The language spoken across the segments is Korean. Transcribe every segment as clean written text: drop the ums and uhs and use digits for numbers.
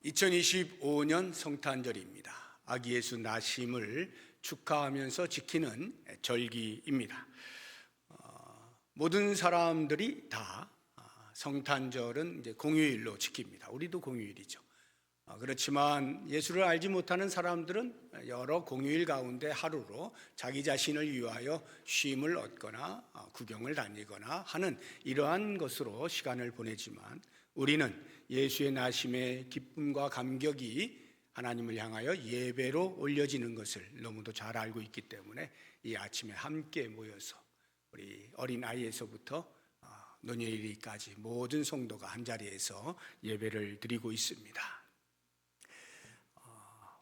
2025년 성탄절입니다. 아기 예수 나심을 축하하면서 지키는 절기입니다. 모든 사람들이 다 성탄절은 이제 공휴일로 지킵니다. 우리도 공휴일이죠. 그렇지만 예수를 알지 못하는 사람들은 여러 공휴일 가운데 하루로 자기 자신을 위하여 쉼을 얻거나 구경을 다니거나 하는 이러한 것으로 시간을 보내지만, 우리는 예수의 나심의 기쁨과 감격이 하나님을 향하여 예배로 올려지는 것을 너무도 잘 알고 있기 때문에 이 아침에 함께 모여서 우리 어린아이에서부터 노년이까지 모든 성도가 한자리에서 예배를 드리고 있습니다.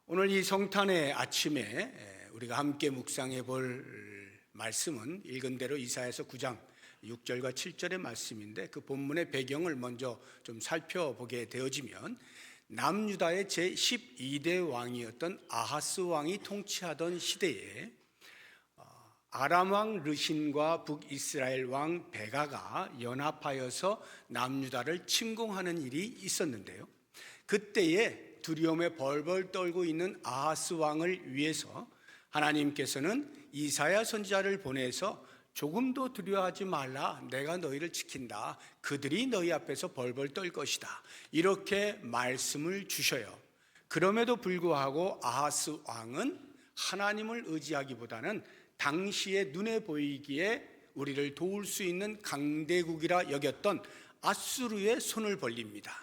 오늘 이 성탄의 아침에 우리가 함께 묵상해 볼 말씀은 읽은 대로 이사야서 9장 6절과 7절의 말씀인데, 그 본문의 배경을 먼저 좀 살펴보게 되어지면, 남유다의 제12대 왕이었던 아하스 왕이 통치하던 시대에 아람 왕 르신과 북이스라엘 왕 베가가 연합하여서 남유다를 침공하는 일이 있었는데요, 그때에 두려움에 벌벌 떨고 있는 아하스 왕을 위해서 하나님께서는 이사야 선지자를 보내서 조금도 두려워하지 말라, 내가 너희를 지킨다, 그들이 너희 앞에서 벌벌 떨 것이다, 이렇게 말씀을 주셔요. 그럼에도 불구하고 아하스 왕은 하나님을 의지하기보다는 당시에 눈에 보이기에 우리를 도울 수 있는 강대국이라 여겼던 아수르의 손을 벌립니다.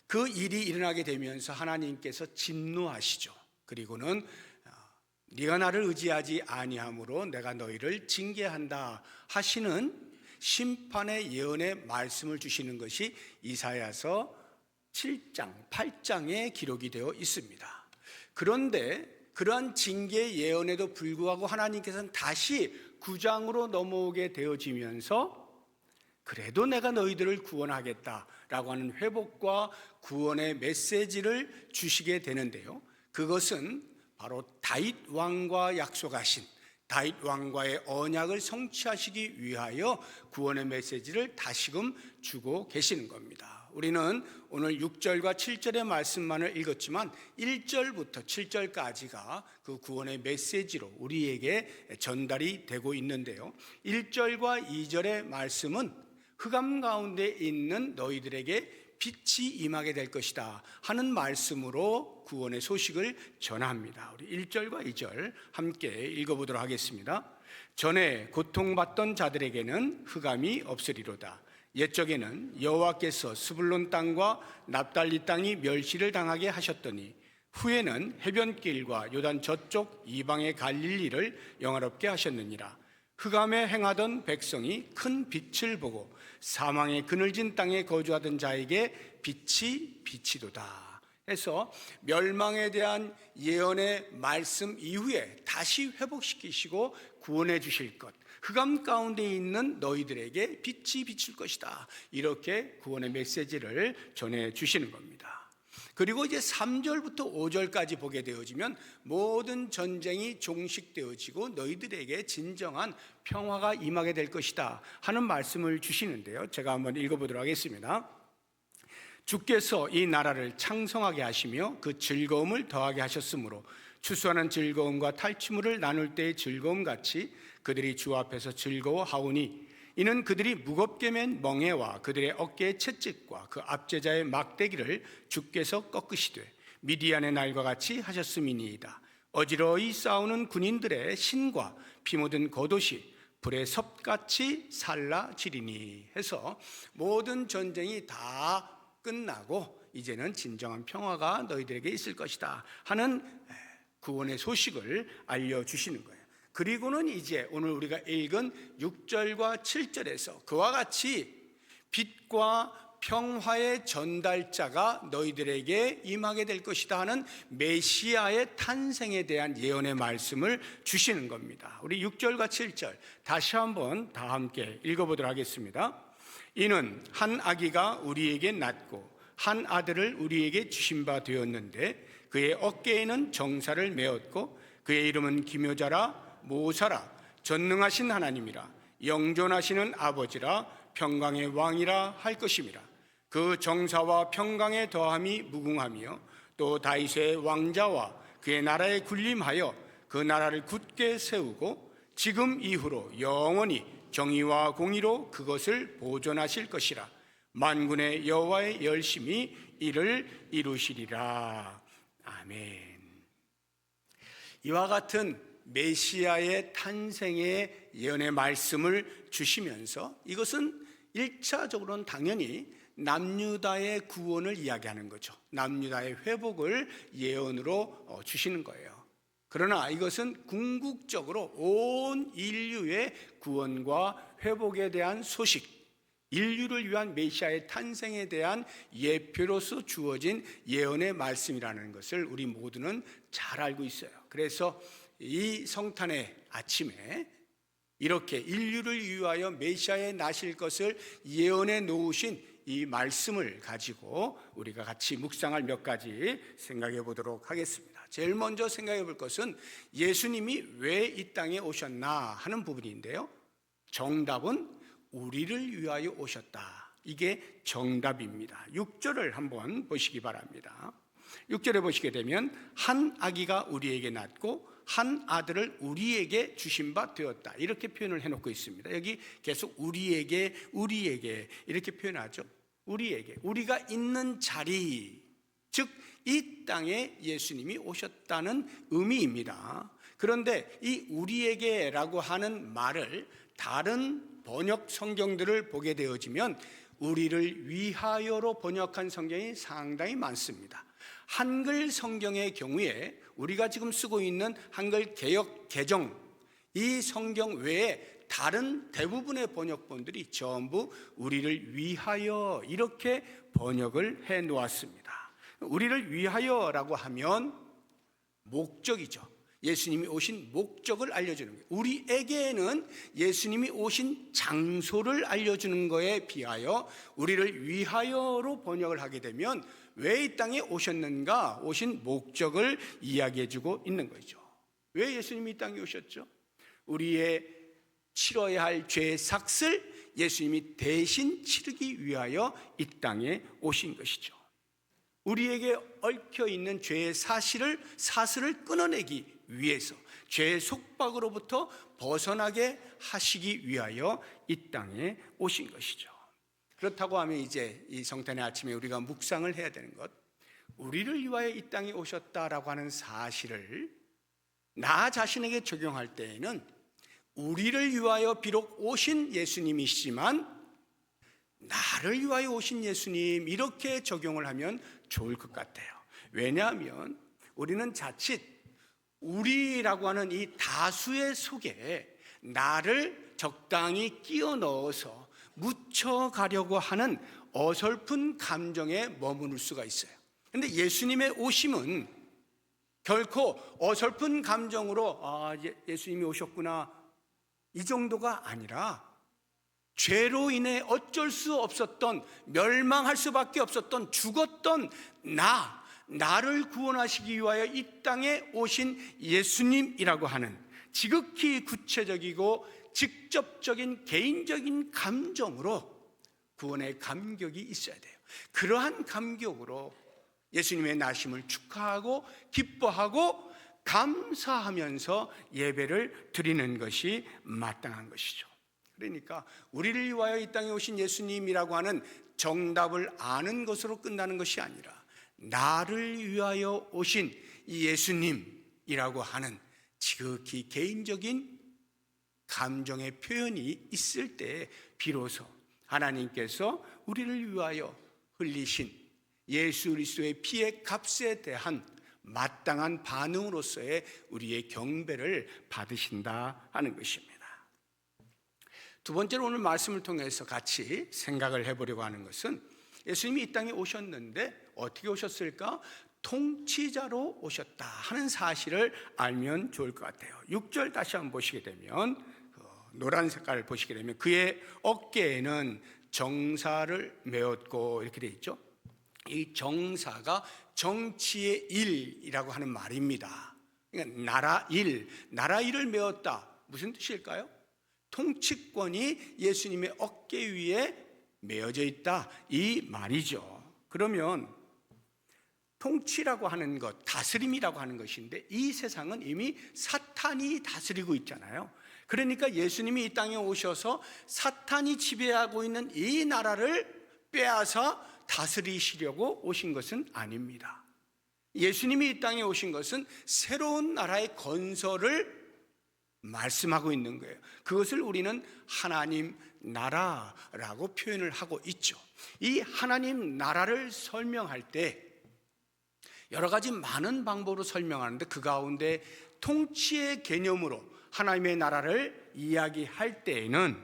그 일이 일어나게 되면서 하나님께서 진노하시죠. 그리고는 네가 나를 의지하지 아니함으로 내가 너희를 징계한다 하시는 심판의 예언의 말씀을 주시는 것이 이사야서 7장, 8장에 기록이 되어 있습니다. 그런데 그러한 징계 예언에도 불구하고 하나님께서는 다시 9장으로 넘어오게 되어지면서 그래도 내가 너희들을 구원하겠다라고 하는 회복과 구원의 메시지를 주시게 되는데요, 그것은 바로 다윗 왕과 약속하신 다윗 왕과의 언약을 성취하시기 위하여 구원의 메시지를 다시금 주고 계시는 겁니다. 우리는 오늘 6절과 7절의 말씀만을 읽었지만 1절부터 7절까지가 그 구원의 메시지로 우리에게 전달이 되고 있는데요, 1절과 2절의 말씀은 흑암 가운데 있는 너희들에게 빛이 임하게 될 것이다 하는 말씀으로 구원의 소식을 전합니다. 우리 1절과 2절 함께 읽어보도록 하겠습니다. 전에 고통받던 자들에게는 흑암이 없으리로다. 옛적에는 여호와께서 스불론 땅과 납달리 땅이 멸시를 당하게 하셨더니 후에는 해변길과 요단 저쪽 이방에 갈릴 일을 영화롭게 하셨느니라. 흑암에 행하던 백성이 큰 빛을 보고 사망의 그늘진 땅에 거주하던 자에게 빛이 비치도다 해서 멸망에 대한 예언의 말씀 이후에 다시 회복시키시고 구원해 주실 것, 흑암 가운데 있는 너희들에게 빛이 비칠 것이다, 이렇게 구원의 메시지를 전해 주시는 겁니다. 그리고 이제 3절부터 5절까지 보게 되어지면 모든 전쟁이 종식되어지고 너희들에게 진정한 평화가 임하게 될 것이다 하는 말씀을 주시는데요, 제가 한번 읽어보도록 하겠습니다. 주께서 이 나라를 창성하게 하시며 그 즐거움을 더하게 하셨으므로 추수하는 즐거움과 탈취물을 나눌 때의 즐거움같이 그들이 주 앞에서 즐거워하오니, 이는 그들이 무겁게 맨 멍에와 그들의 어깨의 채찍과 그 압제자의 막대기를 주께서 꺾으시되 미디안의 날과 같이 하셨음이니이다. 어지러이 싸우는 군인들의 신과 피 묻은 겉옷이 불의 섭같이 살라지리니 해서 모든 전쟁이 다 끝나고 이제는 진정한 평화가 너희들에게 있을 것이다 하는 구원의 소식을 알려주시는 거예요. 그리고는 이제 오늘 우리가 읽은 6절과 7절에서 그와 같이 빛과 평화의 전달자가 너희들에게 임하게 될 것이다 하는 메시아의 탄생에 대한 예언의 말씀을 주시는 겁니다. 우리 6절과 7절 다시 한번 다 함께 읽어보도록 하겠습니다. 이는 한 아기가 우리에게 낳고 한 아들을 우리에게 주신 바 되었는데 그의 어깨에는 정사를 메었고 그의 이름은 기묘자라 모사라 전능하신 하나님이라 영존하시는 아버지라 평강의 왕이라 할 것임이라. 그 정사와 평강의 더함이 무궁하며 또 다윗의 왕자와 그의 나라에 군림하여 그 나라를 굳게 세우고 지금 이후로 영원히 정의와 공의로 그것을 보존하실 것이라. 만군의 여호와의 열심히 이를 이루시리라. 아멘. 이와 같은 메시아의 탄생의 예언의 말씀을 주시면서 이것은 1차적으로는 당연히 남유다의 구원을 이야기하는 거죠. 남유다의 회복을 예언으로 주시는 거예요. 그러나 이것은 궁극적으로 온 인류의 구원과 회복에 대한 소식, 인류를 위한 메시아의 탄생에 대한 예표로서 주어진 예언의 말씀이라는 것을 우리 모두는 잘 알고 있어요. 그래서 이 성탄의 아침에 이렇게 인류를 위하여 메시아에 나실 것을 예언해 놓으신 이 말씀을 가지고 우리가 같이 묵상할 몇 가지 생각해 보도록 하겠습니다. 제일 먼저 생각해 볼 것은 예수님이 왜 이 땅에 오셨나 하는 부분인데요. 정답은 우리를 위하여 오셨다. 이게 정답입니다. 6절을 한번 보시기 바랍니다. 6절에 보시게 되면 한 아기가 우리에게 낳고 한 아들을 우리에게 주신 바 되었다. 이렇게 표현을 해놓고 있습니다. 여기 계속 우리에게 이렇게 표현하죠. 우리에게, 우리가 있는 자리, 즉 이 땅에 예수님이 오셨다는 의미입니다. 그런데 이 우리에게라고 하는 말을 다른 번역 성경들을 보게 되어지면 우리를 위하여로 번역한 성경이 상당히 많습니다. 한글 성경의 경우에 우리가 지금 쓰고 있는 한글 개역 개정, 이 성경 외에 다른 대부분의 번역본들이 전부 우리를 위하여 이렇게 번역을 해 놓았습니다. 우리를 위하여라고 하면 목적이죠. 예수님이 오신 목적을 알려주는 거예요. 우리에게는 예수님이 오신 장소를 알려주는 거에 비하여 우리를 위하여로 번역을 하게 되면 왜 이 땅에 오셨는가, 오신 목적을 이야기해주고 있는 거죠. 왜 예수님이 이 땅에 오셨죠? 우리의 치러야 할 죄의 삭을 예수님이 대신 치르기 위하여 이 땅에 오신 것이죠. 우리에게 얽혀있는 죄의 사슬을 끊어내기 위해서 죄의 속박으로부터 벗어나게 하시기 위하여 이 땅에 오신 것이죠. 그렇다고 하면 이제 이 성탄의 아침에 우리가 묵상을 해야 되는 것, 우리를 위하여 이 땅에 오셨다라고 하는 사실을 나 자신에게 적용할 때에는 우리를 위하여 비록 오신 예수님이시지만 나를 위하여 오신 예수님, 이렇게 적용을 하면 좋을 것 같아요. 왜냐하면 우리는 자칫 우리라고 하는 이 다수의 속에 나를 적당히 끼워 넣어서 묻혀가려고 하는 어설픈 감정에 머무를 수가 있어요. 그런데 예수님의 오심은 결코 어설픈 감정으로 예수님이 오셨구나, 이 정도가 아니라 죄로 인해 어쩔 수 없었던, 멸망할 수밖에 없었던, 죽었던 나를 구원하시기 위하여 이 땅에 오신 예수님이라고 하는 지극히 구체적이고 직접적인 개인적인 감정으로 구원의 감격이 있어야 돼요. 그러한 감격으로 예수님의 나심을 축하하고 기뻐하고 감사하면서 예배를 드리는 것이 마땅한 것이죠. 그러니까 우리를 위하여 이 땅에 오신 예수님이라고 하는 정답을 아는 것으로 끝나는 것이 아니라 나를 위하여 오신 이 예수님이라고 하는 지극히 개인적인 감정의 표현이 있을 때 비로소 하나님께서 우리를 위하여 흘리신 예수 그리스도의 피의 값에 대한 마땅한 반응으로서의 우리의 경배를 받으신다 하는 것입니다. 두 번째로 오늘 말씀을 통해서 같이 생각을 해보려고 하는 것은 예수님이 이 땅에 오셨는데 어떻게 오셨을까? 통치자로 오셨다 하는 사실을 알면 좋을 것 같아요. 6절 다시 한번 보시게 되면 노란 색깔을 보시게 되면 그의 어깨에는 정사를 메었고 이렇게 되어 있죠. 이 정사가 정치의 일이라고 하는 말입니다. 그러니까 나라 일을 메었다. 무슨 뜻일까요? 통치권이 예수님의 어깨 위에 매어져 있다 이 말이죠. 그러면 통치라고 하는 것, 다스림이라고 하는 것인데 이 세상은 이미 사탄이 다스리고 있잖아요. 그러니까 예수님이 이 땅에 오셔서 사탄이 지배하고 있는 이 나라를 빼앗아 다스리시려고 오신 것은 아닙니다. 예수님이 이 땅에 오신 것은 새로운 나라의 건설을 말씀하고 있는 거예요. 그것을 우리는 하나님 나라라고 표현을 하고 있죠. 이 하나님 나라를 설명할 때 여러 가지 많은 방법으로 설명하는데 그 가운데 통치의 개념으로 하나님의 나라를 이야기할 때에는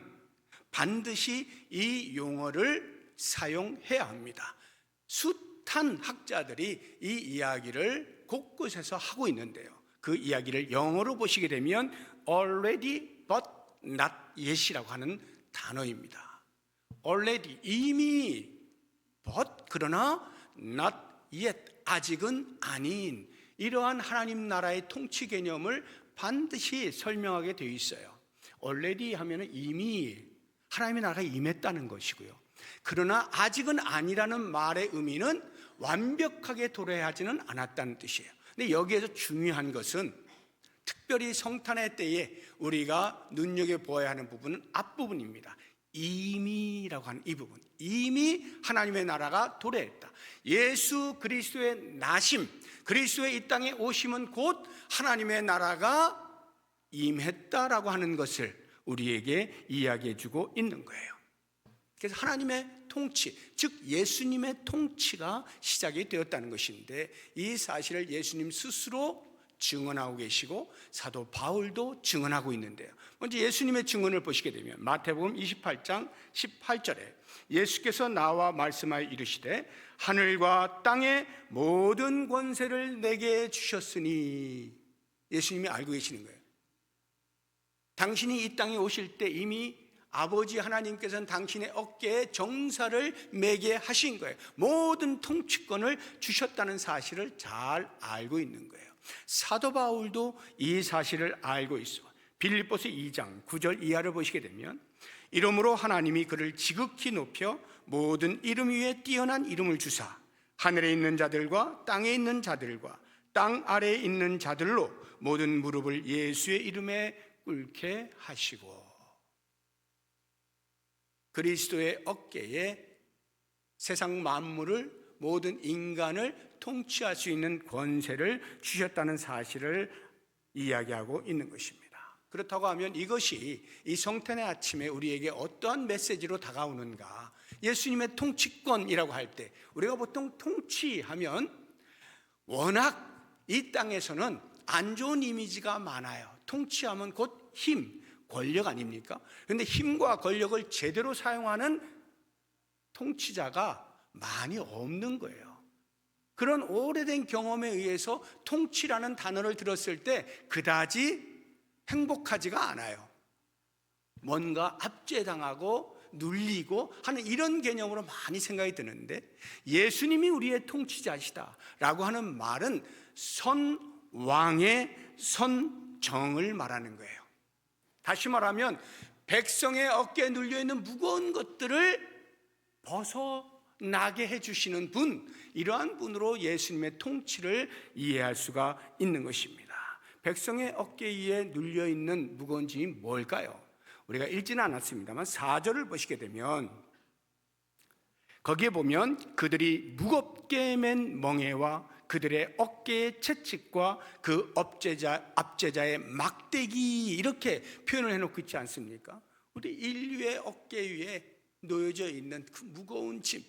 반드시 이 용어를 사용해야 합니다. 숱한 학자들이 이 이야기를 곳곳에서 하고 있는데요. 그 이야기를 영어로 보시게 되면 already but not yet이라고 하는 단어입니다. already 이미 but 그러나 not yet 아직은 아닌 이러한 하나님 나라의 통치 개념을 반드시 설명하게 되어 있어요. already 하면 이미 하나님의 나라가 임했다는 것이고요. 그러나 아직은 아니라는 말의 의미는 완벽하게 도래하지는 않았다는 뜻이에요. 근데 여기에서 중요한 것은 특별히 성탄의 때에 우리가 눈여겨보아야 하는 부분은 앞부분입니다. 이미라고 하는 이 부분, 이미 하나님의 나라가 도래했다. 예수 그리스도의 나심, 그리스도의 이 땅에 오심은 곧 하나님의 나라가 임했다라고 하는 것을 우리에게 이야기해 주고 있는 거예요. 그래서 하나님의 통치, 즉 예수님의 통치가 시작이 되었다는 것인데 이 사실을 예수님 스스로 증언하고 계시고 사도 바울도 증언하고 있는데요. 먼저 예수님의 증언을 보시게 되면 마태복음 28장 18절에 예수께서 나와 말씀하여 이르시되 하늘과 땅의 모든 권세를 내게 주셨으니, 예수님이 알고 계시는 거예요. 당신이 이 땅에 오실 때 이미 아버지 하나님께서는 당신의 어깨에 정사를 매게 하신 거예요. 모든 통치권을 주셨다는 사실을 잘 알고 있는 거예요. 사도 바울도 이 사실을 알고 있어. 빌립보서 2장 9절 이하를 보시게 되면 이러므로 하나님이 그를 지극히 높여 모든 이름 위에 뛰어난 이름을 주사 하늘에 있는 자들과 땅에 있는 자들과 땅 아래에 있는 자들로 모든 무릎을 예수의 이름에 꿇게 하시고, 그리스도의 어깨에 세상 만물을, 모든 인간을 통치할 수 있는 권세를 주셨다는 사실을 이야기하고 있는 것입니다. 그렇다고 하면 이것이 이 성탄의 아침에 우리에게 어떠한 메시지로 다가오는가? 예수님의 통치권이라고 할 때 우리가 보통 통치하면 워낙 이 땅에서는 안 좋은 이미지가 많아요. 통치하면 곧 힘, 권력 아닙니까? 그런데 힘과 권력을 제대로 사용하는 통치자가 많이 없는 거예요. 그런 오래된 경험에 의해서 통치라는 단어를 들었을 때 그다지 행복하지가 않아요. 뭔가 압제당하고 눌리고 하는 이런 개념으로 많이 생각이 드는데, 예수님이 우리의 통치자시다라고 하는 말은 선왕의 선정을 말하는 거예요. 다시 말하면 백성의 어깨에 눌려있는 무거운 것들을 벗어나게 해주시는 분, 이러한 분으로 예수님의 통치를 이해할 수가 있는 것입니다. 백성의 어깨 위에 눌려있는 무거운 짐이 뭘까요? 우리가 읽지는 않았습니다만 4절을 보시게 되면 거기에 보면 그들이 무겁게 맨 멍에와 그들의 어깨의 채찍과 그 압제자의 막대기, 이렇게 표현을 해놓고 있지 않습니까? 우리 인류의 어깨 위에 놓여져 있는 그 무거운 짐,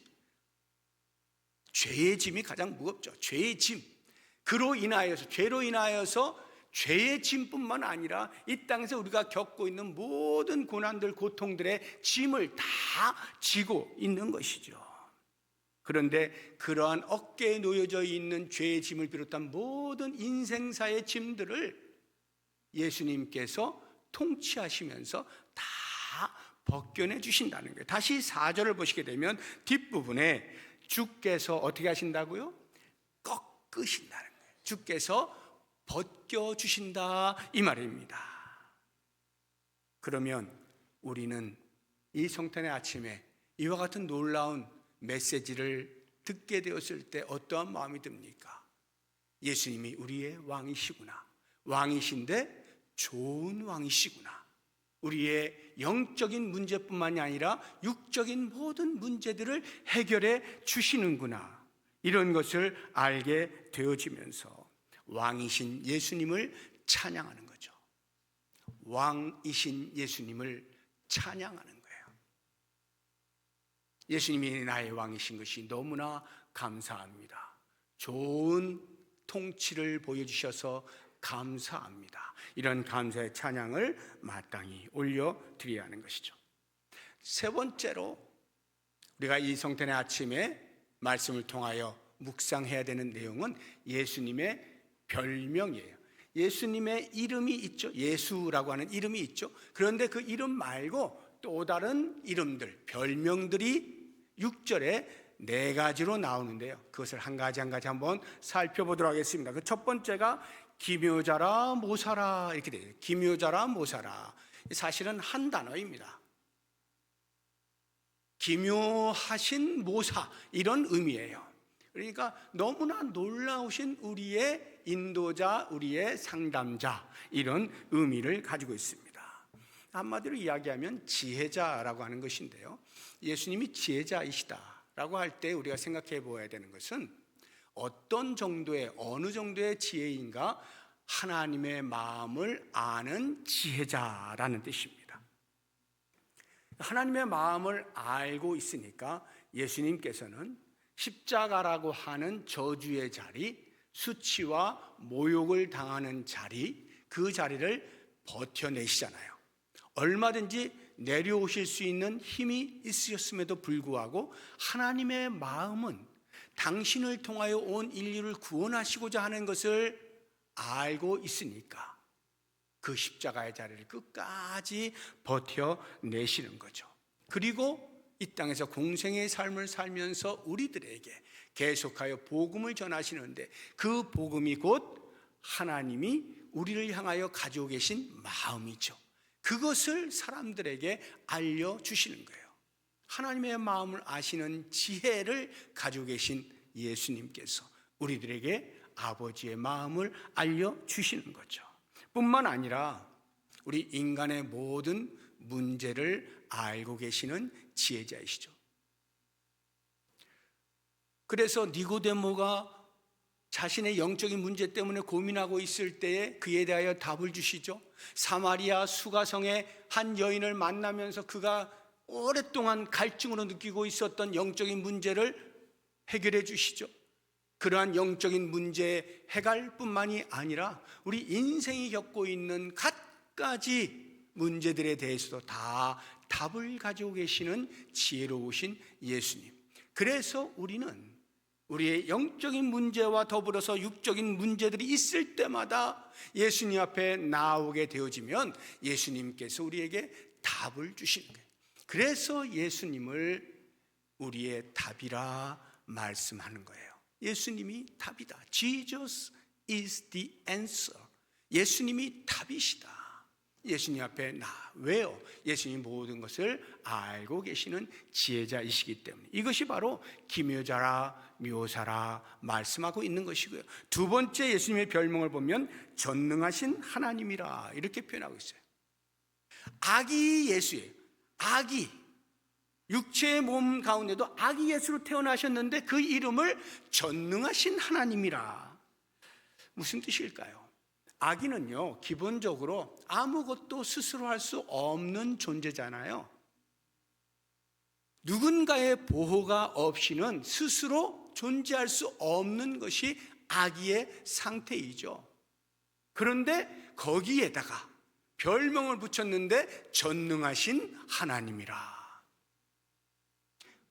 죄의 짐이 가장 무겁죠. 죄의 짐, 그로 인하여서, 죄로 인하여서 죄의 짐뿐만 아니라 이 땅에서 우리가 겪고 있는 모든 고난들, 고통들의 짐을 다 지고 있는 것이죠. 그런데 그러한 어깨에 놓여져 있는 죄의 짐을 비롯한 모든 인생사의 짐들을 예수님께서 통치하시면서 다 벗겨내 주신다는 거예요. 다시 4절을 보시게 되면 뒷부분에 주께서 어떻게 하신다고요? 꺾으신다는 거예요. 주께서 벗겨주신다, 이 말입니다. 그러면 우리는 이 성탄의 아침에 이와 같은 놀라운 메시지를 듣게 되었을 때 어떠한 마음이 듭니까? 예수님이 우리의 왕이시구나. 왕이신데 좋은 왕이시구나. 우리의 영적인 문제뿐만이 아니라 육적인 모든 문제들을 해결해 주시는구나. 이런 것을 알게 되어지면서 왕이신 예수님을 찬양하는 거죠. 왕이신 예수님을 찬양하는 거예요. 예수님이 나의 왕이신 것이 너무나 감사합니다. 좋은 통치를 보여주셔서 감사합니다. 이런 감사의 찬양을 마땅히 올려드려야 하는 것이죠. 세 번째로 우리가 이 성탄의 아침에 말씀을 통하여 묵상해야 되는 내용은 예수님의 별명이에요. 예수님의 이름이 있죠. 예수라고 하는 이름이 있죠. 그런데 그 이름 말고 또 다른 이름들, 별명들이 6절에 4가지로 나오는데요. 그것을 한 가지 한 가지 한번 살펴보도록 하겠습니다. 그 첫 번째가 기묘자라 모사라 이렇게 돼요. 기묘자라 모사라. 사실은 한 단어입니다. 기묘하신 모사 이런 의미예요. 그러니까 너무나 놀라우신 우리의 인도자, 우리의 상담자 이런 의미를 가지고 있습니다. 한마디로 이야기하면 지혜자라고 하는 것인데요. 예수님이 지혜자이시다라고 할 때 우리가 생각해 보아야 되는 것은 어떤 정도의 어느 정도의 지혜인가 하나님의 마음을 아는 지혜자라는 뜻입니다. 하나님의 마음을 알고 있으니까 예수님께서는 십자가라고 하는 저주의 자리, 수치와 모욕을 당하는 자리, 그 자리를 버텨내시잖아요. 얼마든지 내려오실 수 있는 힘이 있으셨음에도 불구하고 하나님의 마음은 당신을 통하여 온 인류를 구원하시고자 하는 것을 알고 있으니까 그 십자가의 자리를 끝까지 버텨내시는 거죠. 그리고 이 땅에서 공생의 삶을 살면서 우리들에게 계속하여 복음을 전하시는데 그 복음이 곧 하나님이 우리를 향하여 가지고 계신 마음이죠. 그것을 사람들에게 알려주시는 거예요. 하나님의 마음을 아시는 지혜를 가지고 계신 예수님께서 우리들에게 아버지의 마음을 알려주시는 거죠. 뿐만 아니라 우리 인간의 모든 문제를 알고 계시는 지혜자이시죠. 그래서 니고데모가 자신의 영적인 문제 때문에 고민하고 있을 때에 그에 대하여 답을 주시죠. 사마리아 수가성의 한 여인을 만나면서 그가 오랫동안 갈증으로 느끼고 있었던 영적인 문제를 해결해 주시죠. 그러한 영적인 문제 해결뿐만이 아니라 우리 인생이 겪고 있는 갖가지 문제들에 대해서도 다 답을 가지고 계시는 지혜로우신 예수님. 그래서 우리는 우리의 영적인 문제와 더불어서 육적인 문제들이 있을 때마다 예수님 앞에 나오게 되어지면 예수님께서 우리에게 답을 주시는 거예요. 그래서 예수님을 우리의 답이라 말씀하는 거예요. 예수님이 답이다. Jesus is the answer. 예수님이 답이시다. 예수님 앞에 나. 왜요? 예수님 모든 것을 알고 계시는 지혜자이시기 때문에. 이것이 바로 기묘자라 묘사라 말씀하고 있는 것이고요. 두 번째 예수님의 별명을 보면 전능하신 하나님이라 이렇게 표현하고 있어요. 아기 예수예요. 아기. 육체의 몸 가운데도 아기 예수로 태어나셨는데 그 이름을 전능하신 하나님이라. 무슨 뜻일까요? 아기는요, 기본적으로 아무것도 스스로 할 수 없는 존재잖아요. 누군가의 보호가 없이는 스스로 존재할 수 없는 것이 아기의 상태이죠. 그런데 거기에다가 별명을 붙였는데 전능하신 하나님이라.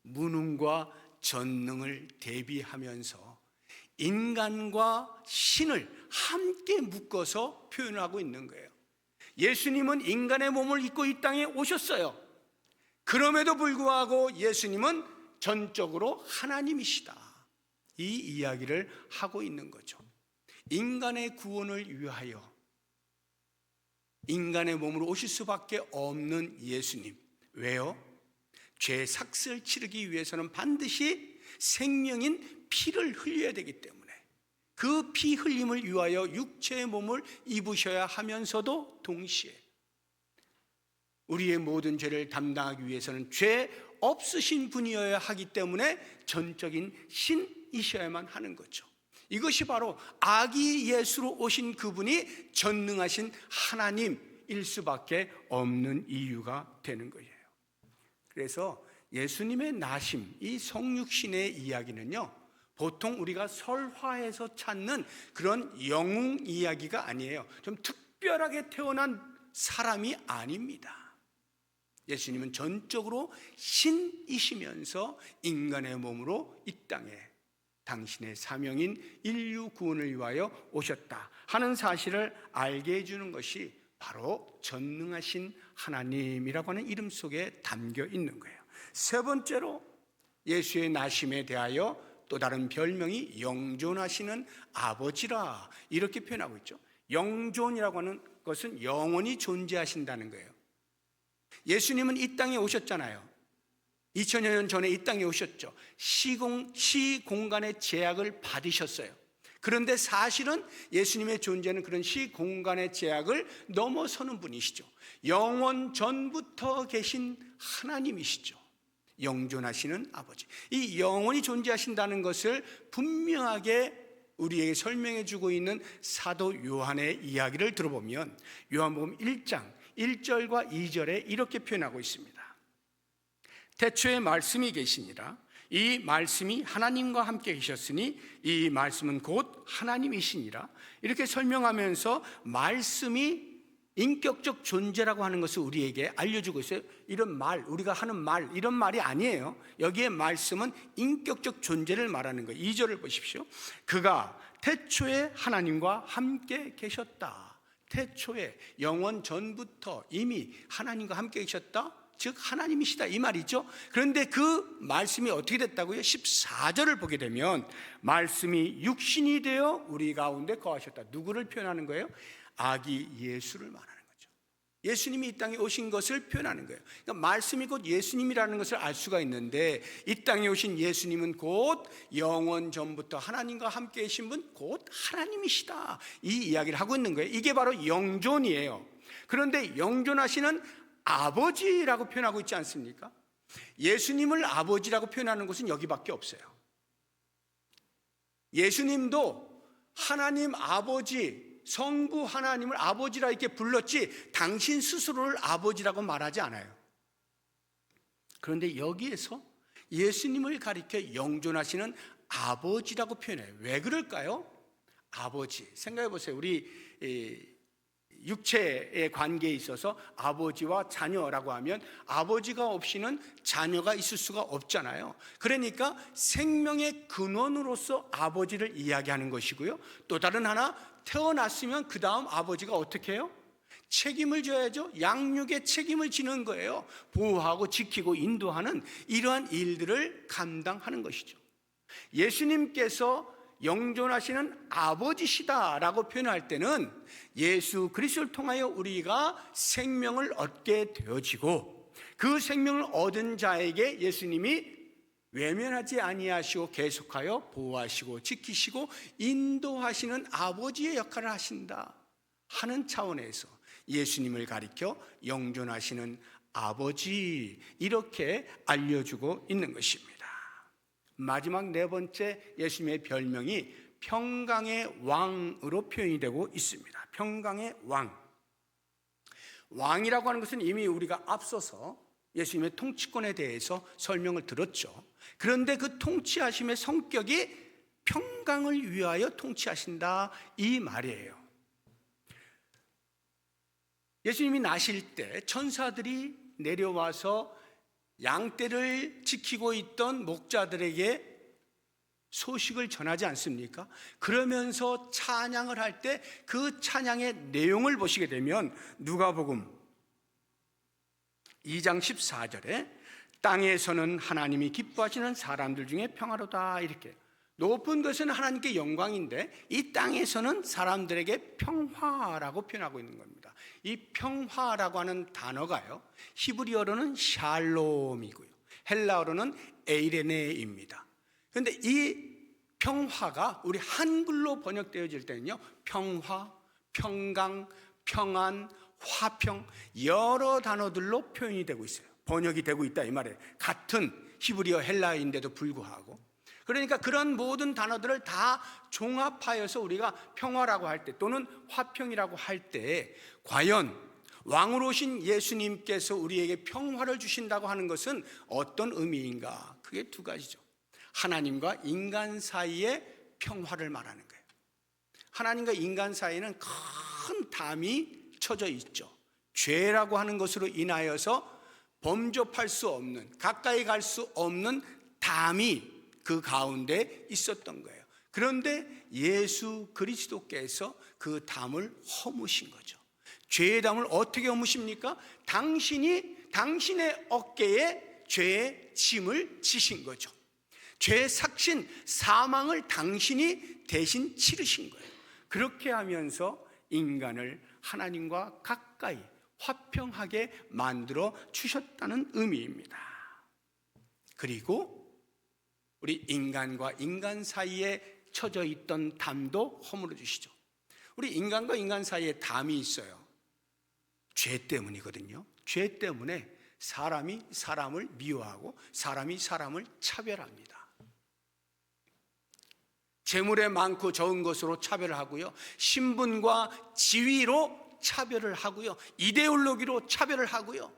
무능과 전능을 대비하면서 인간과 신을 함께 묶어서 표현하고 있는 거예요. 예수님은 인간의 몸을 입고 이 땅에 오셨어요. 그럼에도 불구하고 예수님은 전적으로 하나님이시다. 이 이야기를 하고 있는 거죠. 인간의 구원을 위하여 인간의 몸으로 오실 수밖에 없는 예수님. 왜요? 죄 삭슬 치르기 위해서는 반드시 생명인 피를 흘려야 되기 때문에 그 피 흘림을 위하여 육체의 몸을 입으셔야 하면서도 동시에 우리의 모든 죄를 담당하기 위해서는 죄 없으신 분이어야 하기 때문에 전적인 신이셔야만 하는 거죠. 이것이 바로 아기 예수로 오신 그분이 전능하신 하나님일 수밖에 없는 이유가 되는 거예요. 그래서 예수님의 나심, 이 성육신의 이야기는요, 보통 우리가 설화에서 찾는 그런 영웅 이야기가 아니에요. 좀 특별하게 태어난 사람이 아닙니다. 예수님은 전적으로 신이시면서 인간의 몸으로 이 땅에 당신의 사명인 인류 구원을 위하여 오셨다 하는 사실을 알게 해주는 것이 바로 전능하신 하나님이라고 하는 이름 속에 담겨 있는 거예요. 세 번째로 예수의 나심에 대하여 또 다른 별명이 영존하시는 아버지라 이렇게 표현하고 있죠. 영존이라고 하는 것은 영원히 존재하신다는 거예요. 예수님은 이 땅에 오셨잖아요. 2000여 년 전에 이 땅에 오셨죠. 시공간의 제약을 받으셨어요. 그런데 사실은 예수님의 존재는 그런 시공간의 제약을 넘어서는 분이시죠. 영원 전부터 계신 하나님이시죠. 영존하시는 아버지. 이 영원히 존재하신다는 것을 분명하게 우리에게 설명해 주고 있는 사도 요한의 이야기를 들어보면 요한복음 1장 1절과 2절에 이렇게 표현하고 있습니다. 태초에 말씀이 계시니라. 이 말씀이 하나님과 함께 계셨으니 이 말씀은 곧 하나님이시니라. 이렇게 설명하면서 말씀이 인격적 존재라고 하는 것을 우리에게 알려주고 있어요. 이런 말, 우리가 하는 말, 이런 말이 아니에요. 여기에 말씀은 인격적 존재를 말하는 거예요. 2절을 보십시오. 그가 태초에 하나님과 함께 계셨다. 태초에 영원 전부터 이미 하나님과 함께 계셨다. 즉 하나님이시다 이 말이죠. 그런데 그 말씀이 어떻게 됐다고요? 14절을 보게 되면 말씀이 육신이 되어 우리 가운데 거하셨다. 누구를 표현하는 거예요? 아기 예수를 말하는 거죠. 예수님이 이 땅에 오신 것을 표현하는 거예요. 그러니까 말씀이 곧 예수님이라는 것을 알 수가 있는데 이 땅에 오신 예수님은 곧 영원 전부터 하나님과 함께 계신 분 곧 하나님이시다. 이 이야기를 하고 있는 거예요. 이게 바로 영존이에요. 그런데 영존하시는 아버지라고 표현하고 있지 않습니까? 예수님을 아버지라고 표현하는 곳은 여기밖에 없어요. 예수님도 하나님 아버지, 성부 하나님을 아버지라 이렇게 불렀지 당신 스스로를 아버지라고 말하지 않아요. 그런데 여기에서 예수님을 가리켜 영존하시는 아버지라고 표현해요. 왜 그럴까요? 아버지, 생각해 보세요. 우리 육체의 관계에 있어서 아버지와 자녀라고 하면 아버지가 없이는 자녀가 있을 수가 없잖아요. 그러니까 생명의 근원으로서 아버지를 이야기하는 것이고요. 또 다른 하나, 태어났으면 그 다음 아버지가 어떻게 해요? 책임을 져야죠. 양육의 책임을 지는 거예요. 보호하고 지키고 인도하는 이러한 일들을 감당하는 것이죠. 예수님께서 영존하시는 아버지시다라고 표현할 때는 예수 그리스도를 통하여 우리가 생명을 얻게 되어지고 그 생명을 얻은 자에게 예수님이 외면하지 아니하시고 계속하여 보호하시고 지키시고 인도하시는 아버지의 역할을 하신다 하는 차원에서 예수님을 가리켜 영존하시는 아버지 이렇게 알려주고 있는 것입니다. 마지막 네 번째 예수님의 별명이 평강의 왕으로 표현이 되고 있습니다. 평강의 왕. 왕이라고 하는 것은 이미 우리가 앞서서 예수님의 통치권에 대해서 설명을 들었죠. 그런데 그 통치하심의 성격이 평강을 위하여 통치하신다 이 말이에요. 예수님이 나실 때 천사들이 내려와서 양떼를 지키고 있던 목자들에게 소식을 전하지 않습니까? 그러면서 찬양을 할 때 그 찬양의 내용을 보시게 되면 누가복음 2장 14절에 땅에서는 하나님이 기뻐하시는 사람들 중에 평화로다 이렇게 높은 것은 하나님께 영광인데 이 땅에서는 사람들에게 평화라고 표현하고 있는 겁니다. 이 평화라고 하는 단어가요 히브리어로는 샬롬이고요 헬라어로는 에이레네입니다. 그런데 이 평화가 우리 한글로 번역되어질 때는요, 평화, 평강, 평안, 화평, 여러 단어들로 표현이 되고 있어요. 번역이 되고 있다 이 말이에요. 같은 히브리어 헬라어인데도 불구하고. 그러니까 그런 모든 단어들을 다 종합하여서 우리가 평화라고 할 때 또는 화평이라고 할 때 과연 왕으로 오신 예수님께서 우리에게 평화를 주신다고 하는 것은 어떤 의미인가? 그게 두 가지죠. 하나님과 인간 사이의 평화를 말하는 거예요. 하나님과 인간 사이에는 큰 담이 쳐져 있죠. 죄라고 하는 것으로 인하여서 범접할 수 없는, 가까이 갈 수 없는 담이 그 가운데 있었던 거예요. 그런데 예수 그리스도께서 그 담을 허무신 거죠. 죄의 담을 어떻게 허무십니까? 당신의 어깨에 죄의 짐을 지신 거죠. 죄의 삭신, 사망을 당신이 대신 치르신 거예요. 그렇게 하면서 인간을 하나님과 가까이 화평하게 만들어 주셨다는 의미입니다. 그리고 우리 인간과 인간 사이에 쳐져 있던 담도 허물어 주시죠. 우리 인간과 인간 사이에 담이 있어요. 죄 때문이거든요. 죄 때문에 사람이 사람을 미워하고 사람이 사람을 차별합니다. 재물에 많고 적은 것으로 차별을 하고요, 신분과 지위로 차별을 하고요, 이데올로기로 차별을 하고요,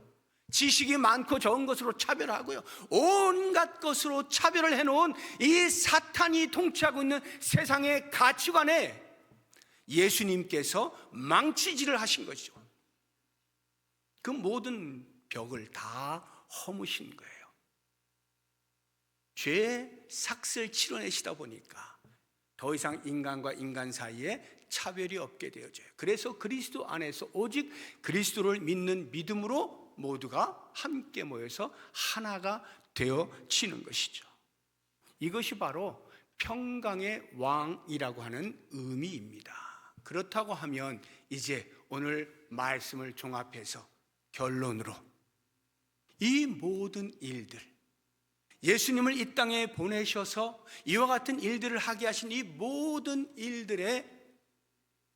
지식이 많고 적은 것으로 차별하고요, 온갖 것으로 차별을 해놓은 이 사탄이 통치하고 있는 세상의 가치관에 예수님께서 망치질을 하신 것이죠. 그 모든 벽을 다 허무신 거예요. 죄의 삭슬 치러내시다 보니까 더 이상 인간과 인간 사이에 차별이 없게 되어져요. 그래서 그리스도 안에서 오직 그리스도를 믿는 믿음으로 모두가 함께 모여서 하나가 되어지는 것이죠. 이것이 바로 평강의 왕이라고 하는 의미입니다. 그렇다고 하면 이제 오늘 말씀을 종합해서 결론으로 이 모든 일들, 예수님을 이 땅에 보내셔서 이와 같은 일들을 하게 하신 이 모든 일들에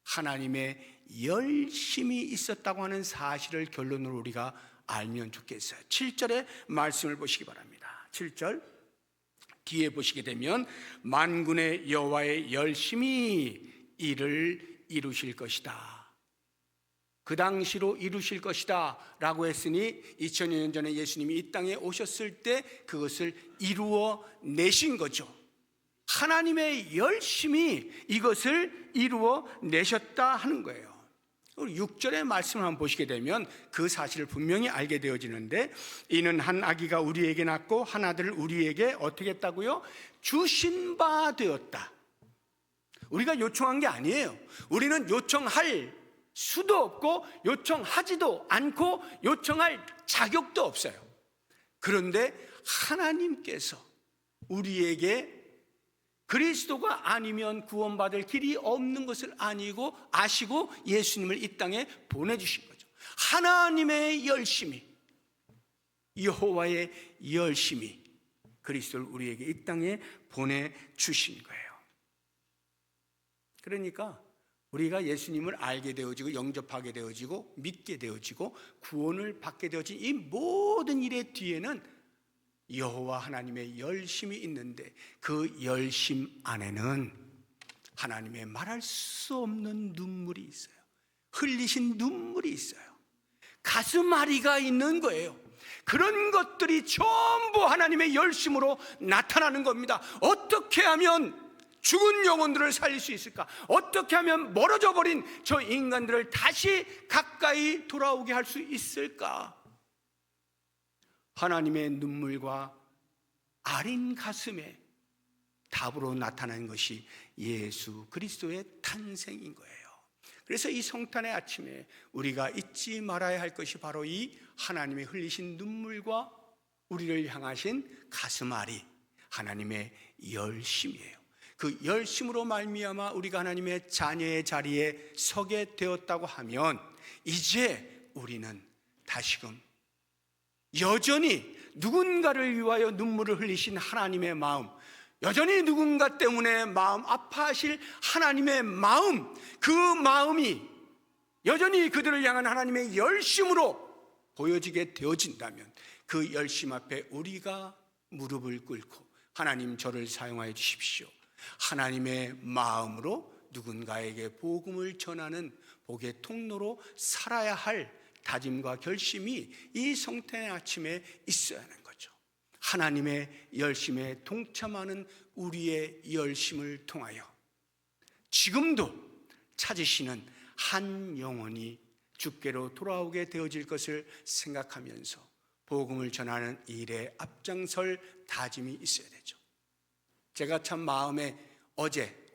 하나님의 열심이 있었다고 하는 사실을 결론으로 우리가 알면 좋겠어요. 7절의 말씀을 보시기 바랍니다. 7절 뒤에 보시게 되면 만군의 여호와의 열심이 이를 이루실 것이다, 그 당시로 이루실 것이다 라고 했으니 2000년 전에 예수님이 이 땅에 오셨을 때 그것을 이루어 내신 거죠. 하나님의 열심이 이것을 이루어 내셨다 하는 거예요. 6절의 말씀을 한번 보시게 되면 그 사실을 분명히 알게 되어지는데, 이는 한 아기가 우리에게 낳고 한 아들을 우리에게 어떻게 했다고요? 주신 바 되었다. 우리가 요청한 게 아니에요. 우리는 요청할 수도 없고 요청하지도 않고 요청할 자격도 없어요. 그런데 하나님께서 우리에게 그리스도가 아니면 구원받을 길이 없는 것을 아시고 예수님을 이 땅에 보내주신 거죠. 하나님의 열심이, 여호와의 열심이 그리스도를 우리에게 이 땅에 보내주신 거예요. 그러니까 우리가 예수님을 알게 되어지고 영접하게 되어지고 믿게 되어지고 구원을 받게 되어진 이 모든 일의 뒤에는 여호와 하나님의 열심이 있는데, 그 열심 안에는 하나님의 말할 수 없는 눈물이 있어요. 흘리신 눈물이 있어요. 가슴앓이가 있는 거예요. 그런 것들이 전부 하나님의 열심으로 나타나는 겁니다. 어떻게 하면 죽은 영혼들을 살릴 수 있을까? 어떻게 하면 멀어져 버린 저 인간들을 다시 가까이 돌아오게 할 수 있을까? 하나님의 눈물과 아린 가슴에 답으로 나타난 것이 예수 그리스도의 탄생인 거예요. 그래서 이 성탄의 아침에 우리가 잊지 말아야 할 것이 바로 이 하나님의 흘리신 눈물과 우리를 향하신 가슴앓이, 하나님의 열심이에요. 그 열심으로 말미암아 우리가 하나님의 자녀의 자리에 서게 되었다고 하면 이제 우리는 다시금 여전히 누군가를 위하여 눈물을 흘리신 하나님의 마음, 여전히 누군가 때문에 마음 아파하실 하나님의 마음, 그 마음이 여전히 그들을 향한 하나님의 열심으로 보여지게 되어진다면 그 열심 앞에 우리가 무릎을 꿇고 하나님 저를 사용하여 주십시오, 하나님의 마음으로 누군가에게 복음을 전하는 복의 통로로 살아야 할 다짐과 결심이 이 성탄의 아침에 있어야 하는 거죠. 하나님의 열심에 동참하는 우리의 열심을 통하여 지금도 찾으시는 한 영혼이 주께로 돌아오게 되어질 것을 생각하면서 복음을 전하는 일에 앞장설 다짐이 있어야 되죠. 제가 참 마음에 어제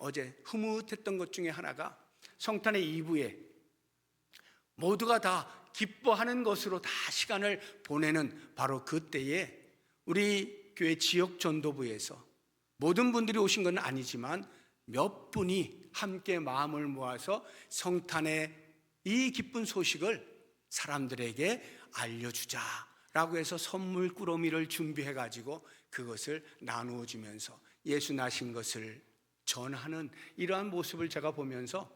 흐뭇했던 것 중에 하나가 성탄의 이브에 모두가 다 기뻐하는 것으로 다 시간을 보내는 바로 그때에 우리 교회 지역 전도부에서 모든 분들이 오신 건 아니지만 몇 분이 함께 마음을 모아서 성탄의 이 기쁜 소식을 사람들에게 알려주자라고 해서 선물 꾸러미를 준비해 가지고 그것을 나누어 주면서 예수 나신 것을 전하는 이러한 모습을 제가 보면서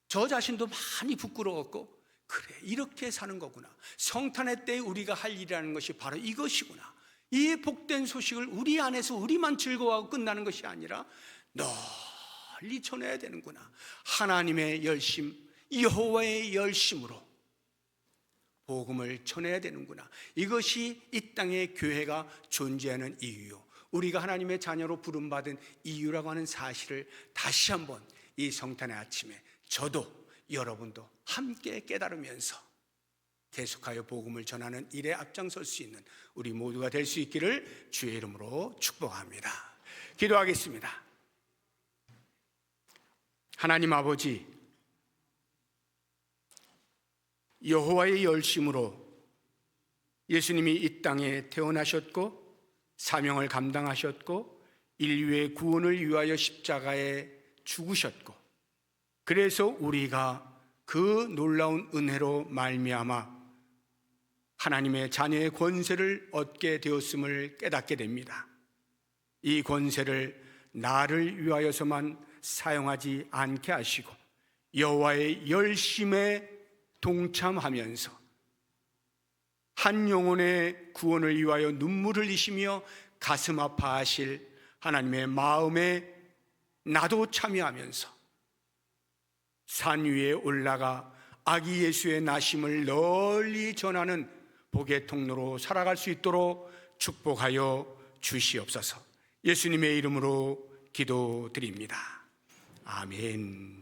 저 자신도 많이 부끄러웠고, 그래 이렇게 사는 거구나, 성탄의 때에 우리가 할 일이라는 것이 바로 이것이구나, 이 복된 소식을 우리 안에서 우리만 즐거워하고 끝나는 것이 아니라 널리 전해야 되는구나, 하나님의 열심, 여호와의 열심으로 복음을 전해야 되는구나, 이것이 이 땅에 교회가 존재하는 이유요, 우리가 하나님의 자녀로 부름받은 이유라고 하는 사실을 다시 한번 이 성탄의 아침에 저도 여러분도 함께 깨달으면서 계속하여 복음을 전하는 일에 앞장설 수 있는 우리 모두가 될 수 있기를 주의 이름으로 축복합니다. 기도하겠습니다. 하나님 아버지, 여호와의 열심으로 예수님이 이 땅에 태어나셨고 사명을 감당하셨고 인류의 구원을 위하여 십자가에 죽으셨고, 그래서 우리가 그 놀라운 은혜로 말미암아 하나님의 자녀의 권세를 얻게 되었음을 깨닫게 됩니다. 이 권세를 나를 위하여서만 사용하지 않게 하시고 여호와의 열심에 동참하면서 한 영혼의 구원을 위하여 눈물을 흘리시며 가슴 아파하실 하나님의 마음에 나도 참여하면서 산 위에 올라가 아기 예수의 나심을 널리 전하는 복의 통로로 살아갈 수 있도록 축복하여 주시옵소서. 예수님의 이름으로 기도드립니다. 아멘.